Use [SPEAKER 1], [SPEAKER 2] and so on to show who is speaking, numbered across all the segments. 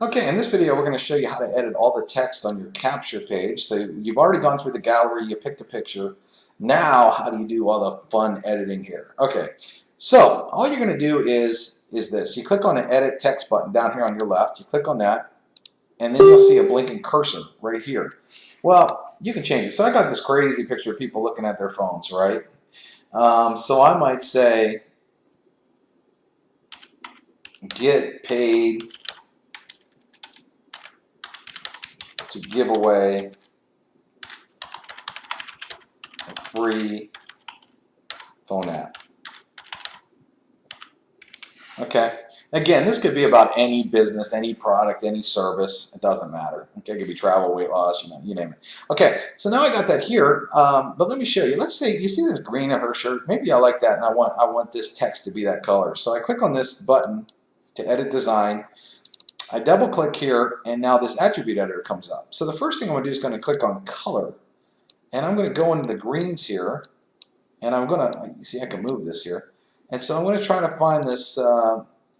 [SPEAKER 1] Okay, in this video we're going to show you how to edit all the text on your capture page. So you've already gone through the gallery, you picked a picture. Now how do you do all the fun editing here? Okay, so all you're going to do is this. You click on the edit text button down here on your left. You click on that and then you'll see a blinking cursor right here. Well, you can change it. So I got this crazy picture of people looking at their phones, right? So I might say get paid to give away a free phone app. Okay. Again, this could be about any business, any product, any service. It doesn't matter. Okay, it could be travel, weight loss, you name it. Okay, so now I got that here, but let me show you. Let's say you see this green of her shirt. Maybe I like that, and I want this text to be that color. So I click on this button to edit design. I double click here, and now this attribute editor comes up. So the first thing I'm going to do is going to click on color, and I'm going to go into the greens here, and I'm going to see I can move this here. And so I'm going to try to find this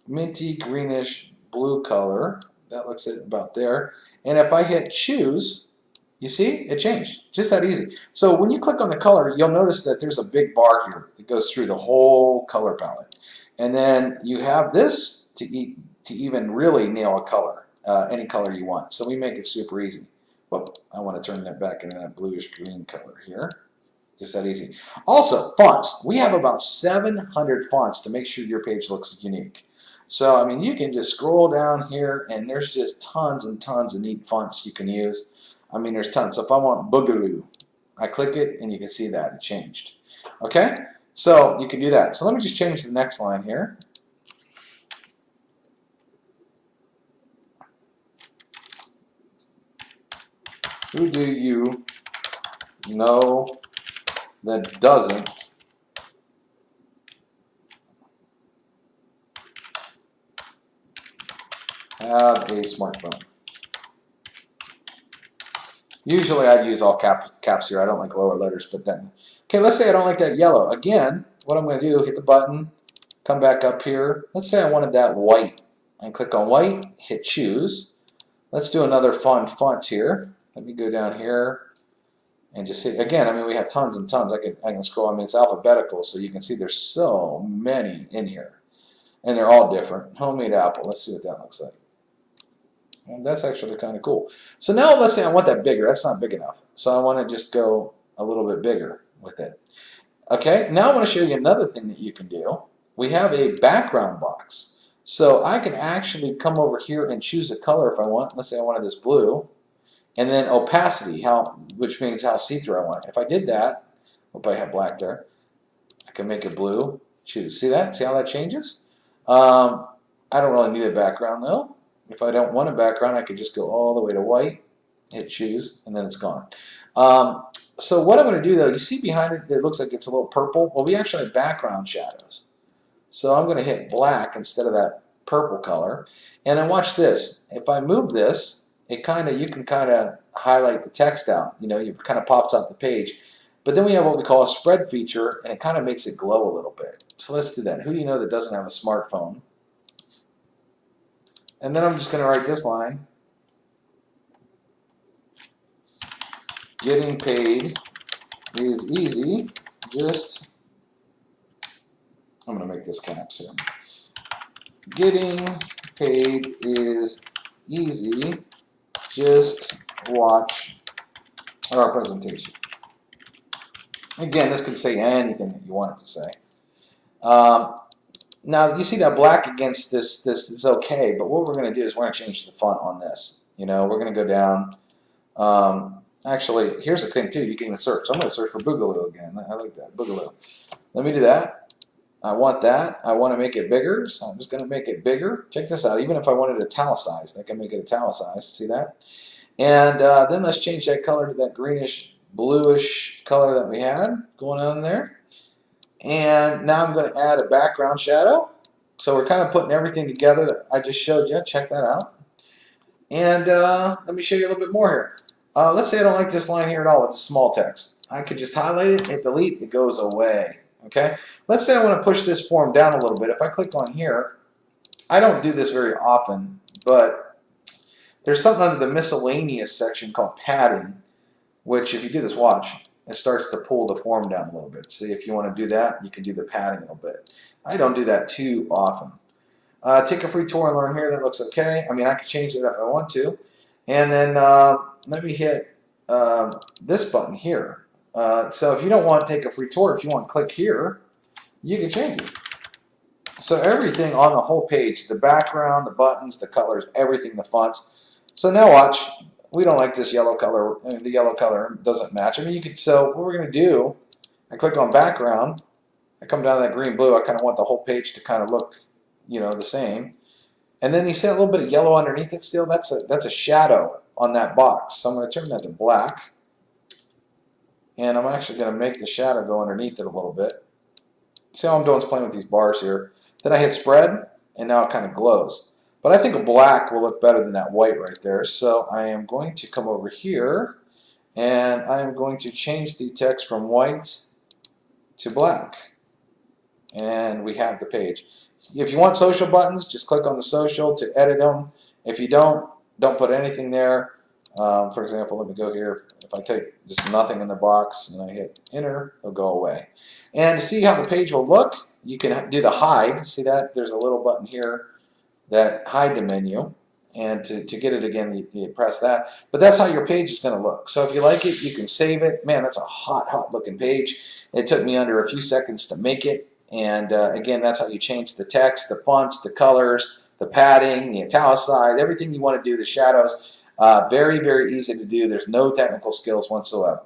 [SPEAKER 1] minty greenish blue color. That looks about there. And if I hit choose, you see it changed. Just that easy. So when you click on the color, you'll notice that there's a big bar here that goes through the whole color palette. And then you have this to even really nail a color, any color you want. So we make it super easy. Well, I want to turn that back into that bluish green color here. Just that easy. Also, fonts. We have about 700 fonts to make sure your page looks unique. So, I mean, you can just scroll down here, and there's just tons and tons of neat fonts you can use. I mean, there's tons. So if I want Boogaloo, I click it, and you can see that it changed. Okay? So you can do that. So let me just change the next line here. Who do you know that doesn't have a smartphone? Usually I'd use all caps here. I don't like lower letters, but then. Okay, let's say I don't like that yellow. Again, what I'm going to do, hit the button, come back up here. Let's say I wanted that white. I click on white, hit choose. Let's do another fun font here. Let me go down here and just see. Again, I mean, we have tons and tons. I can scroll. I mean, it's alphabetical, so you can see there's so many in here. And they're all different. Homemade apple. Let's see what that looks like. And that's actually kind of cool. So now let's say I want that bigger. That's not big enough. So I want to just go a little bit bigger with it. Okay, now I want to show you another thing that you can do. We have a background box. So I can actually come over here and choose a color if I want. Let's say I wanted this blue. And then opacity, which means how see-through I want it. If I did that, hope I have black there. I can make it blue. Choose. See that? See how that changes? I don't really need a background though. If I don't want a background, I could just go all the way to white, hit choose, and then it's gone. So what I'm going to do though, you see behind it, it looks like it's a little purple. Well, we actually have background shadows. So I'm going to hit black instead of that purple color. And then watch this. If I move this, you can kind of highlight the text out. You know, it kind of pops out the page. But then we have what we call a spread feature, and it kind of makes it glow a little bit. So let's do that. Who do you know that doesn't have a smartphone? And then I'm just going to write this line. Getting paid is easy. I'm going to make this caps here. Getting paid is easy. Just watch our presentation. Again, this could say anything that you want it to say. Now, you see that black against this is okay, but what we're going to do is we're going to change the font on this. You know, we're going to go down. Actually, here's the thing, too. You can even search. So I'm going to search for Boogaloo again. I like that, Boogaloo. Let me do that. I want that. I want to make it bigger, so I'm just going to make it bigger. Check this out. Even if I wanted it italicized, I can make it italicized. See that? And then let's change that color to that greenish, bluish color that we had going on there. And now I'm going to add a background shadow. So we're kind of putting everything together that I just showed you. Check that out. And let me show you a little bit more here. Let's say I don't like this line here at all with the small text. I could just highlight it, hit delete, it goes away. Okay. Let's say I want to push this form down a little bit. If I click on here, I don't do this very often, but there's something under the miscellaneous section called padding, which if you do this, watch, it starts to pull the form down a little bit. See, if you want to do that, you can do the padding a little bit. I don't do that too often. Take a free tour and learn here. That looks okay. I mean, I can change it if I want to. And then let me hit this button here. So if you don't want to take a free tour, if you want to click here, you can change it. So everything on the whole page, the background, the buttons, the colors, everything, the fonts. So now watch. We don't like this yellow color. The yellow color doesn't match. I mean, you could. So what we're going to do, I click on background. I come down to that green blue. I kind of want the whole page to kind of look, you know, the same. And then you see a little bit of yellow underneath it still. That's a shadow on that box. So I'm going to turn that to black. And I'm actually going to make the shadow go underneath it a little bit. See all I'm doing is playing with these bars here. Then I hit spread, and now it kind of glows. But I think a black will look better than that white right there. So I am going to come over here, and I am going to change the text from white to black. And we have the page. If you want social buttons, just click on the social to edit them. If you don't put anything there. For example, let me go here. If I take just nothing in the box and I hit enter, it'll go away. And to see how the page will look, you can do the hide. See that? There's a little button here that hide the menu. And to get it again, you press that. But that's how your page is going to look. So if you like it, you can save it. Man, that's a hot looking page. It took me under a few seconds to make it. And again, that's how you change the text, the fonts, the colors, the padding, the italicized, everything you want to do, the shadows. Very, very easy to do. There's no technical skills whatsoever.